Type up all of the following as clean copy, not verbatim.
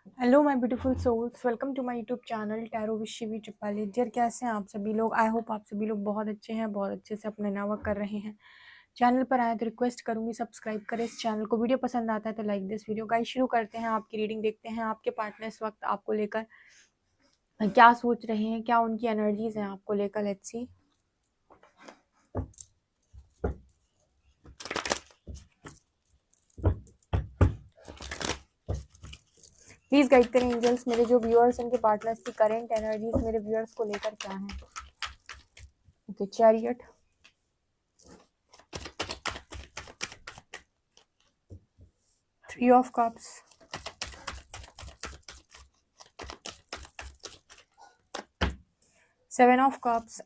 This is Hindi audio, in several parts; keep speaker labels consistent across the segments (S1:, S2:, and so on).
S1: Hello my beautiful souls, welcome to my YouTube channel tarot with Shivi Tripali. Dear, कैसे हैं आप सभी लोग? आई होप आप सभी लोग बहुत अच्छे हैं, बहुत अच्छे से अपने नावक कर रहे हैं। चैनल पर आए तो रिक्वेस्ट करूंगी सब्सक्राइब करें इस चैनल को। वीडियो पसंद आता है तो लाइक दिस वीडियो। गाइस, शुरू करते हैं आपकी रीडिंग। देखते हैं आपके पार्टनर इस वक्त आपको लेकर क्या सोच रहे हैं, क्या उनकी एनर्जीज हैं आपको लेकर। Let's see. प्लीज गाइड करें एंजल्स, मेरे जो व्यूअर्स उनके पार्टनर्स की करेंट एनर्जीज मेरे व्यूअर्स को लेकर क्या है। Okay, chariot, 3 of cups, 7 of cups,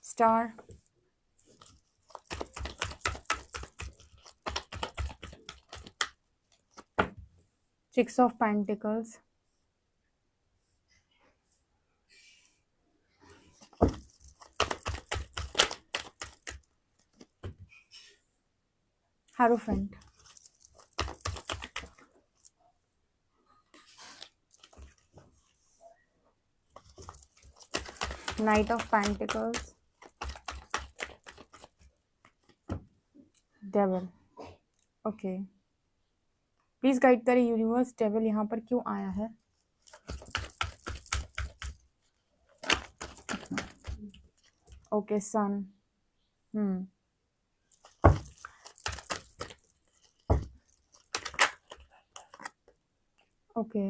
S1: star, 6 of Pentacles, Hierophant, Knight of Pentacles, Devil। Okay, please guide करें यूनिवर्स, डेविल यहाँ पर क्यों आया है। ओके, सन। ओके,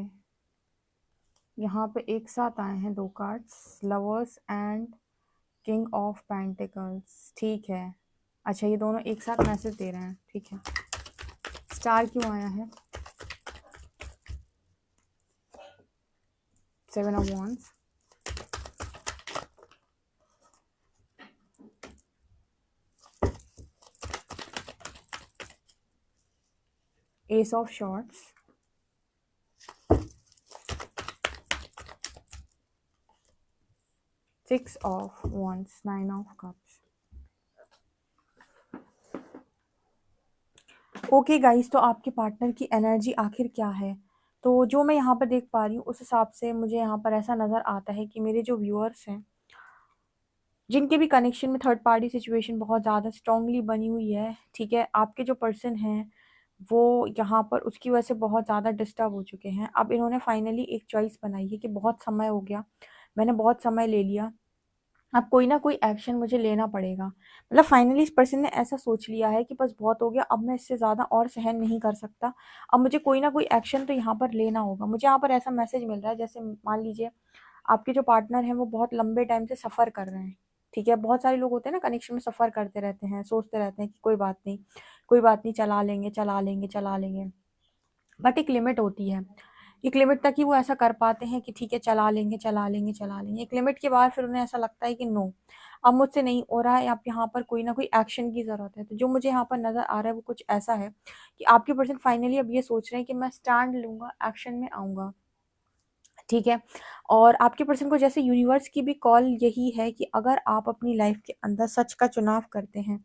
S1: यहाँ पे एक साथ आए हैं 2 cards, lovers and king of pentacles. ठीक है, अच्छा ये दोनों एक साथ मैसेज दे रहे हैं। ठीक है, स्टार क्यों आया है। 7 of Wands, Ace of Swords, 6 of Wands, 9 of Cups। Okay guys, तो आपके पार्टनर की एनर्जी आखिर क्या है। तो जो मैं यहाँ पर देख पा रही हूँ उस हिसाब से मुझे यहाँ पर ऐसा नज़र आता है कि मेरे जो व्यूअर्स हैं जिनके भी कनेक्शन में थर्ड पार्टी सिचुएशन बहुत ज़्यादा स्ट्रांगली बनी हुई है, ठीक है, आपके जो पर्सन हैं वो यहाँ पर उसकी वजह से बहुत ज़्यादा डिस्टर्ब हो चुके हैं। अब इन्होंने फाइनली एक चॉइस बनाई है कि बहुत समय हो गया, मैंने बहुत समय ले लिया, अब कोई ना कोई एक्शन मुझे लेना पड़ेगा। मतलब फाइनली इस पर्सन ने ऐसा सोच लिया है कि बस बहुत हो गया, अब मैं इससे ज़्यादा और सहन नहीं कर सकता, अब मुझे कोई ना कोई एक्शन तो यहाँ पर लेना होगा। मुझे यहाँ पर ऐसा मैसेज मिल रहा है जैसे मान लीजिए आपके जो पार्टनर हैं वो बहुत लंबे टाइम से सफ़र कर रहे हैं। ठीक है, बहुत सारे लोग होते हैं ना कनेक्शन में सफ़र करते रहते हैं, सोचते रहते हैं कि कोई बात नहीं, कोई बात नहीं, चला लेंगे चला लेंगे चला लेंगे। बट एक लिमिट होती है, एक लिमिट तक ही वो ऐसा कर पाते हैं कि ठीक है चला लेंगे चला लेंगे चला लेंगे। एक लिमिट के बाद फिर उन्हें ऐसा लगता है कि नो, अब मुझसे नहीं हो रहा है, आप यहाँ पर कोई ना कोई एक्शन की ज़रूरत है। तो जो मुझे यहाँ पर नज़र आ रहा है वो कुछ ऐसा है कि आपके पर्सन फाइनली अब ये सोच रहे हैं कि मैं स्टैंड लूँगा, एक्शन में आऊँगा। ठीक है, और आपके पर्सन को जैसे यूनिवर्स की भी कॉल यही है कि अगर आप अपनी लाइफ के अंदर सच का चुनाव करते हैं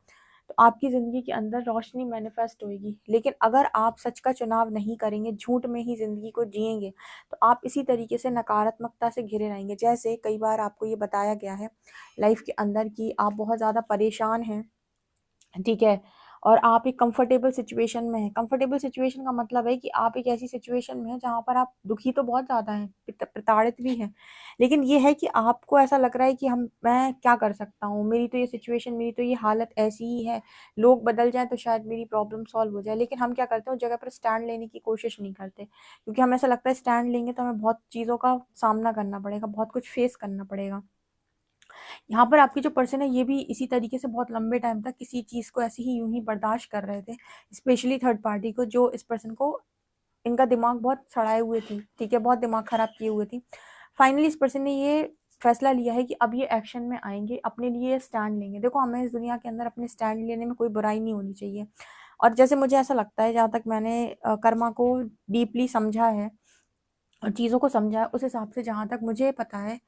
S1: तो आपकी ज़िंदगी के अंदर रोशनी मैनिफेस्ट होएगी। लेकिन अगर आप सच का चुनाव नहीं करेंगे, झूठ में ही ज़िंदगी को जिएंगे, तो आप इसी तरीके से नकारात्मकता से घिरे रहेंगे। जैसे कई बार आपको ये बताया गया है लाइफ के अंदर कि आप बहुत ज़्यादा परेशान हैं, ठीक है, और आप एक कंफर्टेबल सिचुएशन में हैं। कंफर्टेबल सिचुएशन का मतलब है कि आप एक ऐसी सिचुएशन में हैं जहाँ पर आप दुखी तो बहुत ज़्यादा हैं, प्रताड़ित भी हैं, लेकिन ये है कि आपको ऐसा लग रहा है कि हम मैं क्या कर सकता हूँ, मेरी तो ये सिचुएशन, मेरी तो ये हालत ऐसी ही है, लोग बदल जाएँ तो शायद मेरी प्रॉब्लम सॉल्व हो जाए। लेकिन हम क्या करते हैं, उस जगह पर स्टैंड लेने की कोशिश नहीं करते, क्योंकि हमें ऐसा लगता है स्टैंड लेंगे तो हमें बहुत चीज़ों का सामना करना पड़ेगा, बहुत कुछ फेस करना पड़ेगा। यहाँ पर आपके जो पर्सन है ये भी इसी तरीके से बहुत लंबे टाइम तक किसी चीज़ को ऐसे ही यूं ही बर्दाश्त कर रहे थे, स्पेशली थर्ड पार्टी को, जो इस पर्सन को, इनका दिमाग बहुत सड़ाए हुए थी, ठीक है, बहुत दिमाग खराब किए हुए थी। फाइनली इस पर्सन ने ये फैसला लिया है कि अब ये एक्शन में आएंगे, अपने लिए स्टैंड लेंगे। देखो, हमें इस दुनिया के अंदर अपने स्टैंड लेने में कोई बुराई नहीं होनी चाहिए। और जैसे मुझे ऐसा लगता है, जहाँ तक मैंने कर्मा को डीपली समझा है, और चीज़ों को समझा है, उस हिसाब से जहाँ तक मुझे पता है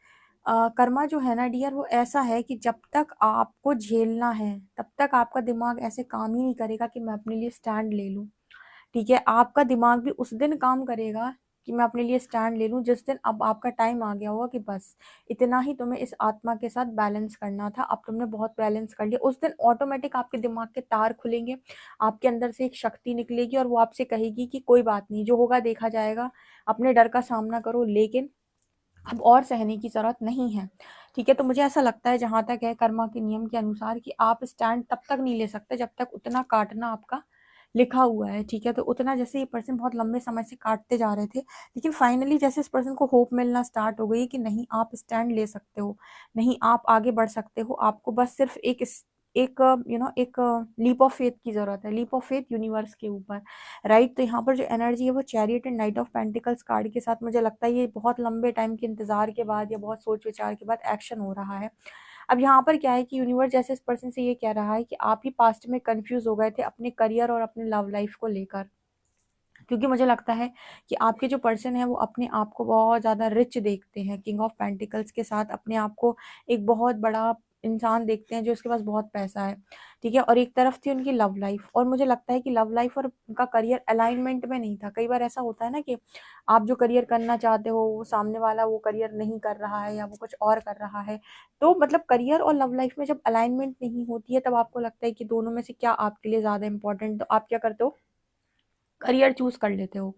S1: कर्मा जो है ना डियर, वो ऐसा है कि जब तक आपको झेलना है, तब तक आपका दिमाग ऐसे काम ही नहीं करेगा कि मैं अपने लिए स्टैंड ले लूँ। ठीक है? आपका दिमाग भी उस दिन काम करेगा कि मैं अपने लिए स्टैंड ले लूँ, जिस दिन अब आपका टाइम आ गया होगा कि बस इतना ही तुम्हें इस आत्मा के साथ बैलेंस करना था, अब तुमने बहुत बैलेंस कर लिया। उस दिन ऑटोमेटिक आपके दिमाग के तार खुलेंगे, आपके अंदर से एक शक्ति निकलेगी और वो आपसे कहेगी कि कोई बात नहीं, जो होगा देखा जाएगा, अपने डर का सामना करो, लेकिन अब और सहने की ज़रूरत नहीं है। ठीक है? तो मुझे ऐसा लगता है जहाँ तक है कर्मा के नियम के अनुसार कि आप स्टैंड तब तक नहीं ले सकते जब तक उतना काटना आपका लिखा हुआ है। ठीक है? तो उतना जैसे ये पर्सन बहुत लंबे समय से काटते जा रहे थे, लेकिन फाइनली जैसे इस पर्सन को होप मिलना स्टार्ट हो गई कि नहीं आप स्टैंड ले सकते हो, नहीं आप आगे बढ़ सकते हो, आपको बस सिर्फ़ एक एक लीप ऑफ फेथ की ज़रूरत है, लीप ऑफ फेथ यूनिवर्स के ऊपर। राइट? तो यहाँ पर जो एनर्जी है वो chariot and night of pentacles card के साथ मुझे लगता है ये बहुत लंबे टाइम के इंतजार के बाद या बहुत सोच विचार के बाद एक्शन हो रहा है। अब यहाँ पर क्या है कि यूनिवर्स जैसे इस पर्सन से ये कह रहा है कि आप ही पास्ट में कंफ्यूज हो गए थे अपने करियर और अपने लव लाइफ को लेकर, क्योंकि मुझे लगता है कि आपके जो पर्सन है वो अपने आप को बहुत ज़्यादा रिच देखते हैं, किंग ऑफ पेंटिकल्स के साथ अपने आप को एक बहुत बड़ा इंसान देखते हैं जो उसके पास बहुत पैसा है। ठीक है? और एक तरफ थी उनकी लव लाइफ, और मुझे लगता है कि लव लाइफ और उनका करियर अलाइनमेंट में नहीं था। कई बार ऐसा होता है ना कि आप जो करियर करना चाहते हो वो सामने वाला वो करियर नहीं कर रहा है या वो कुछ और कर रहा है। तो मतलब करियर और लव लाइफ में जब अलाइनमेंट नहीं होती है तब आपको लगता है कि दोनों में से क्या आपके लिए ज़्यादा इंपॉर्टेंट, तो आप क्या करते हो, करियर चूज़ कर लेते हो।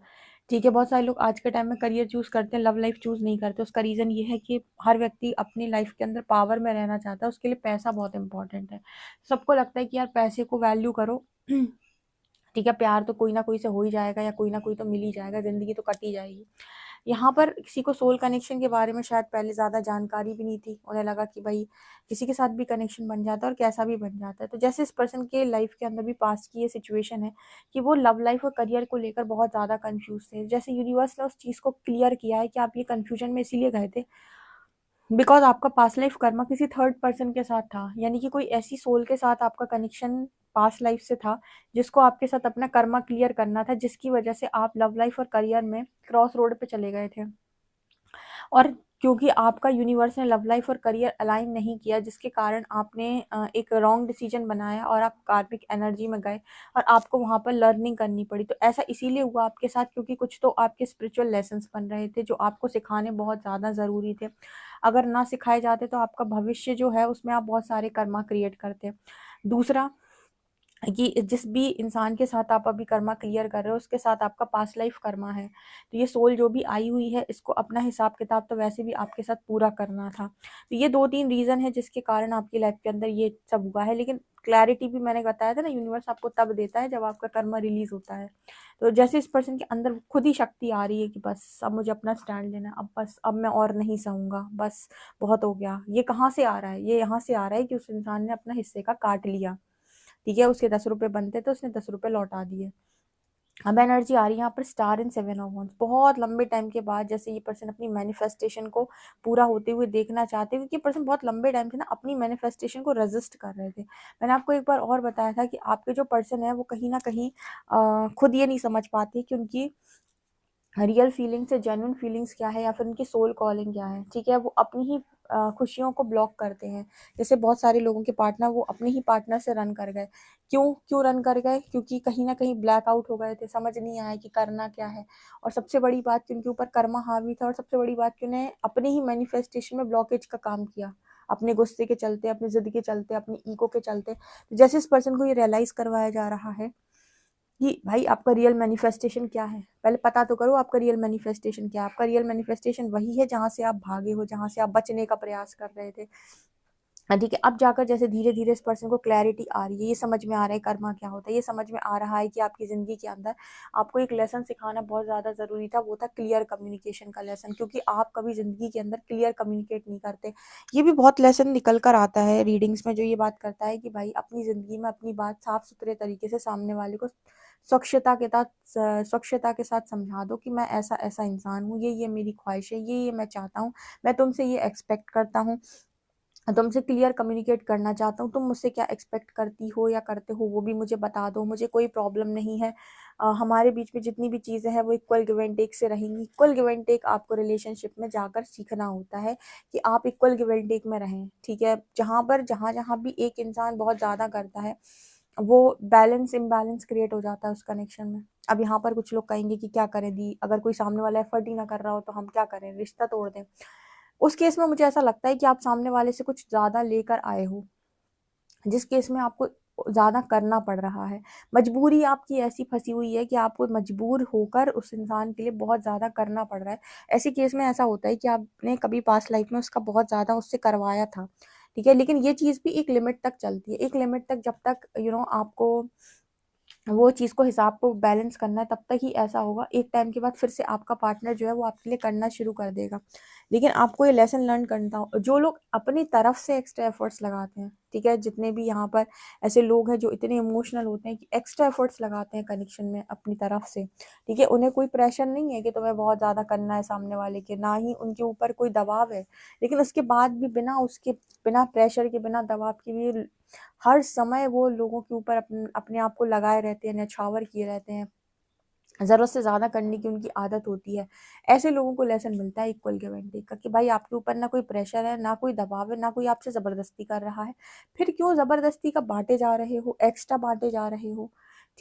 S1: ठीक है? बहुत सारे लोग आज के टाइम में करियर चूज़ करते हैं, लव लाइफ चूज़ नहीं करते। उसका रीज़न ये है कि हर व्यक्ति अपनी लाइफ के अंदर पावर में रहना चाहता है, उसके लिए पैसा बहुत इंपॉर्टेंट है। सबको लगता है कि यार पैसे को वैल्यू करो। ठीक है? प्यार तो कोई ना कोई से हो ही जाएगा या कोई ना कोई तो मिल ही जाएगा, ज़िंदगी तो कट ही जाएगी। यहाँ पर किसी को सोल कनेक्शन के बारे में शायद पहले ज़्यादा जानकारी भी नहीं थी। उन्हें लगा कि भई किसी के साथ भी कनेक्शन बन जाता है और कैसा भी बन जाता है। तो जैसे इस पर्सन के लाइफ़ के अंदर भी पास्ट की ये सिचुएशन है कि वो लव लाइफ़ और करियर को लेकर बहुत ज़्यादा कन्फ्यूज़ थे। जैसे यूनिवर्स ने उस चीज़ को क्लियर किया है कि आप ये कन्फ्यूजन में इसीलिए गए थे बिकॉज़ आपका पास्ट लाइफ कर्मा किसी थर्ड पर्सन के साथ था। यानी कि कोई ऐसी सोल के साथ आपका कनेक्शन पास्ट लाइफ से था, जिसको आपके साथ अपना कर्मा क्लियर करना था, जिसकी वजह से आप लव लाइफ और करियर में क्रॉस रोड पे चले गए थे। और क्योंकि आपका यूनिवर्स ने लव लाइफ और करियर अलाइन नहीं किया, जिसके कारण आपने एक रॉन्ग डिसीजन बनाया और आप कार्मिक एनर्जी में गए और आपको वहाँ पर लर्निंग करनी पड़ी। तो ऐसा इसीलिए हुआ आपके साथ क्योंकि कुछ तो आपके स्पिरिचुअल लेसन्स बन रहे थे जो आपको सिखाने बहुत ज़्यादा ज़रूरी थे। अगर ना सिखाए जाते तो आपका भविष्य जो है उसमें आप बहुत सारे कर्मा क्रिएट करते। दूसरा कि जिस भी इंसान के साथ आप अभी कर्मा क्लियर कर रहे हो उसके साथ आपका पास्ट लाइफ कर्मा है। तो ये सोल जो भी आई हुई है इसको अपना हिसाब किताब तो वैसे भी आपके साथ पूरा करना था। तो ये 2-3 रीज़न है जिसके कारण आपकी लाइफ के अंदर ये सब हुआ है। लेकिन क्लैरिटी भी मैंने बताया था ना, यूनिवर्स आपको तब देता है जब आपका कर्मा रिलीज़ होता है। तो जैसे इस पर्सन के अंदर खुद ही शक्ति आ रही है कि बस अब मुझे अपना स्टैंड लेना है, अब बस अब मैं और नहीं सहूँगा, बस बहुत हो गया। ये कहाँ से आ रहा है? ये यहाँ से आ रहा है कि उस इंसान ने अपना हिस्से का काट लिया। ठीक है? उसके ₹10 बनते तो उसने ₹10 लौटा दिए। अब एनर्जी आ रही है यहाँ पर स्टार एंड 7 ऑफ वांड्स। बहुत लंबे टाइम के बाद जैसे ये पर्सन अपनी मैनिफेस्टेशन को पूरा होते हुए देखना चाहते हैं, क्योंकि ये पर्सन बहुत लंबे टाइम से ना अपनी मैनिफेस्टेशन को रेजिस्ट कर रहे थे। मैंने आपको एक बार और बताया था कि आपके जो पर्सन है वो कहीं न कहीं खुद ये नहीं समझ पाते कि उनकी रियल फीलिंग्स या जेन्युइन फीलिंग्स क्या है या फिर उनकी सोल कॉलिंग क्या है। ठीक है? वो अपनी ही खुशियों को ब्लॉक करते हैं। जैसे बहुत सारे लोगों के पार्टनर वो अपने ही पार्टनर से रन कर गए। क्यों रन कर गए? क्योंकि कहीं न कहीं ब्लैक आउट हो गए थे, समझ नहीं आया कि करना क्या है। और सबसे बड़ी बात कि उनके ऊपर कर्मा हावी था, और सबसे बड़ी बात कि उन्हें अपने ही मैनिफेस्टेशन में ब्लॉकेज का काम किया। अपने गुस्से के चलते, अपनी ज़िद के चलते, अपनी ईगो के चलते। तो जैसे इस पर्सन को ये रियलाइज़ करवाया जा रहा है कि भाई आपका रियल मैनिफेस्टेशन क्या है? पहले पता तो करो आपका रियल मैनिफेस्टेशन क्या है? आपका रियल मैनिफेस्टेशन वही है जहाँ से आप भागे हो, जहाँ से आप बचने का प्रयास कर रहे थे। हाँ, ठीक है? अब जाकर जैसे धीरे-धीरे इस पर्सन को क्लैरिटी आ रही है, ये समझ में आ रहा है कर्मा क्या होता है, ये समझ में आ रहा है कि आपकी ज़िंदगी के अंदर आपको एक लेसन सिखाना बहुत ज़्यादा ज़रूरी था, वो था क्लियर कम्युनिकेशन का लेसन, क्योंकि आप कभी ज़िंदगी के अंदर क्लियर कम्युनिकेट नहीं करते। ये भी बहुत लेसन निकल कर आता है रीडिंग्स में, जो ये बात करता है कि भाई अपनी ज़िंदगी में अपनी बात साफ-सुथरे तरीके से सामने वाले को स्वच्छता के साथ समझा दो कि मैं ऐसा-ऐसा इंसान हूँ, ये मेरी ख्वाहिश है, ये मैं चाहता हूँ, मैं तुमसे ये एक्सपेक्ट करता हूँ। तुमसे क्लियर कम्युनिकेट करना चाहता हूँ, तुम मुझसे क्या एक्सपेक्ट करती हो या करते हो वो भी मुझे बता दो, मुझे कोई प्रॉब्लम नहीं है। हमारे बीच में जितनी भी चीज़ें हैं वो इक्वल गिव एंड टेक से रहेंगी। इक्वल गिव एंड टेक आपको रिलेशनशिप में जाकर सीखना होता है कि आप इक्वल गिव एंड टेक में रहें, ठीक है। जहाँ पर जहाँ भी एक इंसान बहुत ज़्यादा करता है, वो बैलेंस इम्बैलेंस क्रिएट हो जाता है उस कनेक्शन में। अब यहाँ पर कुछ लोग कहेंगे कि क्या करें दी, अगर कोई सामने वाला एफर्ट ही ना कर रहा हो तो हम क्या करें, रिश्ता तोड़ दें। उस केस में मुझे ऐसा लगता है कि आप सामने वाले से कुछ ज़्यादा लेकर आए हो, जिस केस में आपको ज़्यादा करना पड़ रहा है। मजबूरी आपकी ऐसी फँसी हुई है कि आपको मजबूर होकर उस इंसान के लिए बहुत ज़्यादा करना पड़ रहा है। ऐसे केस में ऐसा होता है कि आपने कभी पास्ट लाइफ में उसका बहुत ज़्यादा उससे करवाया था, ठीक है? लेकिन ये चीज़ भी एक लिमिट तक चलती है। एक लिमिट तक जब तक आपको वो चीज़ को हिसाब को बैलेंस करना है, तब तक ही ऐसा होगा। एक टाइम के बाद फिर से आपका पार्टनर जो है वो आपके लिए करना शुरू कर देगा। लेकिन आपको ये लेसन लर्न करना हो, जो लोग अपनी तरफ से एक्स्ट्रा एफर्ट्स लगाते हैं, ठीक है? जितने भी यहाँ पर ऐसे लोग हैं जो इतने इमोशनल होते हैं कि एक्स्ट्रा एफर्ट्स लगाते हैं कनेक्शन में अपनी तरफ से, ठीक है? उन्हें कोई प्रेशर नहीं है कि तुम्हें बहुत ज़्यादा करना है सामने वाले के, ना ही उनके ऊपर कोई दबाव है। लेकिन उसके बाद भी बिना प्रेशर के, बिना दबाव के भी हर समय वो लोगों के ऊपर अपने आप को लगाए रहते हैं, न्यौछावर किए रहते हैं। ज़रूरत से ज़्यादा करने की उनकी आदत होती है। ऐसे लोगों को लेसन मिलता है इक्वल गिव एंड टेक का कि भाई आपके ऊपर ना कोई प्रेशर है, ना कोई दबाव है, ना कोई आपसे ज़बरदस्ती कर रहा है। फिर क्यों ज़बरदस्ती का बाँटे जा रहे हो, एक्स्ट्रा बाँटे जा रहे हो,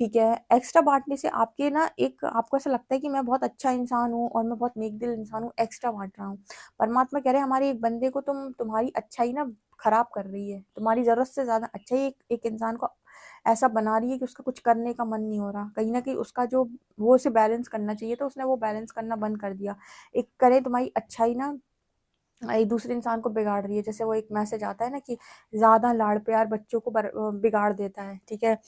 S1: ठीक है? एक्स्ट्रा बाँटने से आपके ना एक आपको ऐसा लगता है कि मैं बहुत अच्छा इंसान हूँ और मैं बहुत नेक-दिल इंसान हूँ, एक्स्ट्रा बाँट रहा हूँ। परमात्मा कह रहे हैं हमारे एक बंदे को तुम्हारी अच्छाई ना खराब कर रही है। तुम्हारी ज़रूरत से ज़्यादा अच्छाई एक एक इंसान को ऐसा बना रही है कि उसका कुछ करने का मन नहीं हो रहा। कहीं न कहीं उसका जो वो उसे बैलेंस करना चाहिए था, उसने वो बैलेंस करना बंद कर दिया। एक करें तुम्हारी अच्छाई ना एक दूसरे इंसान को बिगाड़ रही है। जैसे वो एक मैसेज आता है ना कि ज़्यादा लाड़-प्यार बच्चों को बिगाड़ देता है, ठीक है?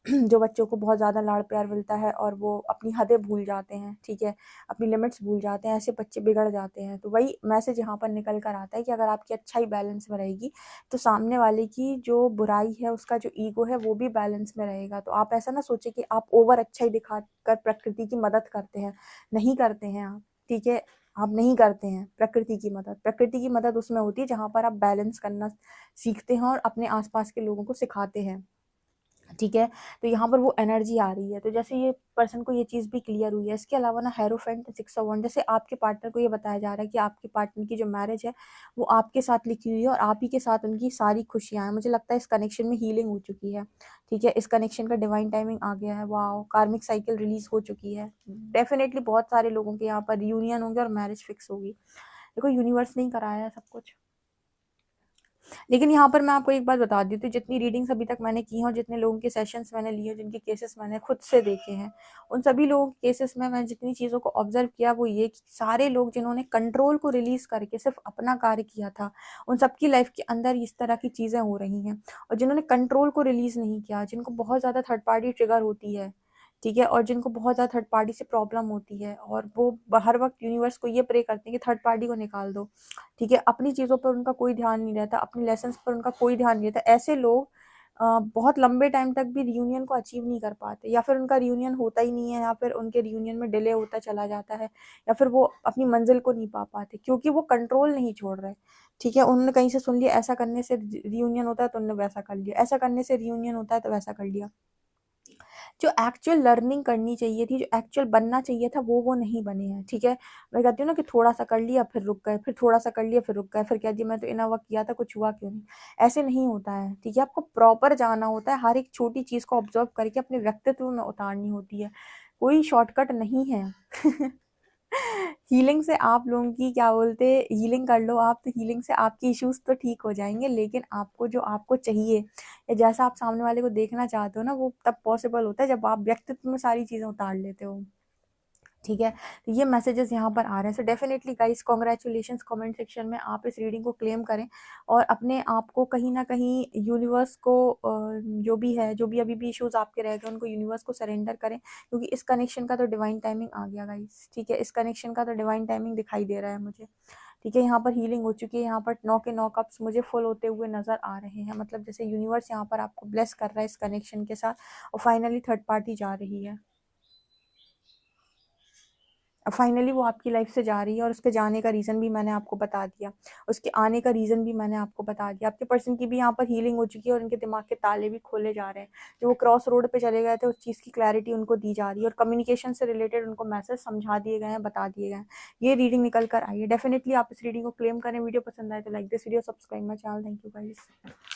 S1: जो बच्चों को बहुत ज़्यादा लाड़-प्यार मिलता है और वो अपनी हदें भूल जाते हैं, ठीक है? अपनी लिमिट्स भूल जाते हैं, ऐसे बच्चे बिगड़ जाते हैं। तो वही मैसेज यहाँ पर निकल कर आता है कि अगर आपकी अच्छाई बैलेंस में रहेगी, तो सामने वाले की जो बुराई है, उसका जो ईगो है, वो भी बैलेंस में रहेगा। तो आप ऐसा ना सोचें कि आप ओवर अच्छाई दिखाकर प्रकृति की मदद करते हैं, नहीं करते हैं आप, ठीक है? आप नहीं करते हैं प्रकृति की मदद। प्रकृति की मदद उसमें होती है जहाँ पर आप बैलेंस करना सीखते हैं और अपने आस-पास के लोगों को सिखाते हैं। ठीक है? तो यहाँ पर वो एनर्जी आ रही है। तो जैसे ये पर्सन को ये चीज़ भी क्लियर हुई है। इसके अलावा ना हेरोफेंट 601 जैसे आपके पार्टनर को ये बताया जा रहा है कि आपके पार्टनर की जो मैरिज है, वो आपके साथ लिखी हुई है और आप ही के साथ उनकी सारी खुशियाँ हैं। मुझे लगता है इस कनेक्शन में हीलिंग हो चुकी है। ठीक है? इस कनेक्शन का डिवाइन टाइमिंग आ गया है। वॉव! कार्मिक साइकिल रिलीज़ हो चुकी है। डेफ़िनेटली बहुत सारे लोगों के यहाँ पर रियूनियन होंगे और मैरिज फिक्स होगी। देखो यूनिवर्स ने ही कराया है सब कुछ। लेकिन यहाँ पर मैं आपको एक बात बता देती हूँ, जितनी रीडिंग्स अभी तक मैंने की हैं और जितने लोगों के सेशंस मैंने लिए, जिनके केसेस मैंने खुद से देखे हैं, उन सभी लोगों के केसेस में मैंने जितनी चीज़ों को ऑब्ज़र्व किया वो ये कि सारे लोग जिन्होंने कंट्रोल को रिलीज़ करके सिर्फ़ अपना कार्य किया था, उन सबकी लाइफ़ के अंदर इस तरह की चीज़ें हो रही हैं। और जिन्होंने कंट्रोल को रिलीज़ नहीं किया, जिनको बहुत ज़्यादा थर्ड पार्टी ट्रिगर होती है, ठीक है? और जिनको बहुत ज़्यादा थर्ड पार्टी से प्रॉब्लम होती है और वो हर वक़्त यूनिवर्स को ये प्रे करते हैं कि थर्ड पार्टी को निकाल दो। ठीक है? अपनी चीज़ों पर उनका कोई ध्यान नहीं रहता, अपने लेसन्स पर उनका कोई ध्यान नहीं रहता। ऐसे लोग बहुत लंबे टाइम तक भी रियूनियन को अचीव नहीं कर पाते या फिर उनका रियूनियन होता ही नहीं है या फिर उनके रियूनियन में डिले होता चला जाता है या फिर वो अपनी मंज़िल को नहीं पा पाते क्योंकि वो कंट्रोल नहीं छोड़ रहे। ठीक है? उन्होंने कहीं से सुन लिया ऐसा करने से रियूनियन होता है तो उन्होंने वैसा कर लिया, ऐसा करने से रियूनियन होता है तो वैसा कर लिया। जो एक्चुअल लर्निंग करनी चाहिए थी, जो एक्चुअल बनना चाहिए था, वो नहीं बने हैं, ठीक है? मैं कहती हूँ ना कि थोड़ा-सा कर लिया, फिर रुक गए, फिर थोड़ा-सा कर लिया, फिर रुक गए, फिर कह दिया मैं तो इनफ वर्क किया था, कुछ हुआ क्यों नहीं? ऐसे नहीं होता है, ठीक है? आपको प्रॉपर जाना होता है, हर एक छोटी चीज़ को ऑब्ज़र्व करके अपने व्यक्तित्व में उतारनी होती है, कोई शॉर्टकट नहीं है। हीलिंग से आप लोगों की क्या बोलते हीलिंग कर लो आप तो हीलिंग से आपके इश्यूज़ तो ठीक हो जाएँगे, लेकिन आपको जो आपको चाहिए या जैसा आप सामने वाले को देखना चाहते हो ना, वो तब पॉसिबल होता है जब आप व्यक्तित्व में सारी चीज़ें उतार लेते हो। ठीक है? तो ये मैसेजेस यहाँ पर आ रहे हैं। So definitely guys congratulations comment section में आप इस रीडिंग को क्लेम करें और अपने आप को कहीं न कहीं यूनिवर्स को जो भी है, जो भी अभी भी इश्यूज़ आपके रह गए उनको यूनिवर्स को सरेंडर करें क्योंकि इस कनेक्शन का तो डिवाइन टाइमिंग आ गया गाइज़, ठीक है? इस कनेक्शन का तो डिवाइन टाइमिंग दिखाई दे रहा है मुझे, ठीक है? यहाँ पर हीलिंग हो चुकी है, यहाँ पर 9 के 9 कप्स मुझे फुल होते हुए नज़र आ रहे हैं। मतलब जैसे यूनिवर्स यहाँ पर आपको ब्लेस कर रहा है इस कनेक्शन के साथ और फाइनली थर्ड पार्टी जा रही है। फाइनली वो आपकी लाइफ से जा रही है और उसके जाने का रीज़न भी मैंने आपको बता दिया, उसके आने का रीज़न भी मैंने आपको बता दिया। आपके पर्सन की भी यहाँ पर हीलिंग हो चुकी है और उनके दिमाग के ताले भी खोले जा रहे हैं। जो वो क्रॉस रोड पे चले गए थे, उस चीज़ की क्लैरिटी उनको दी जा रही है और कम्युनिकेशन से रिलेटेड उनको मैसेज समझा दिए गए हैं, बता दिए गए हैं। ये रीडिंग निकल कर आई है। डेफिनिटली आप इस रीडिंग को क्लेम करें। वीडियो पसंद आए तो like this video, subscribe my channel. Thank you guys.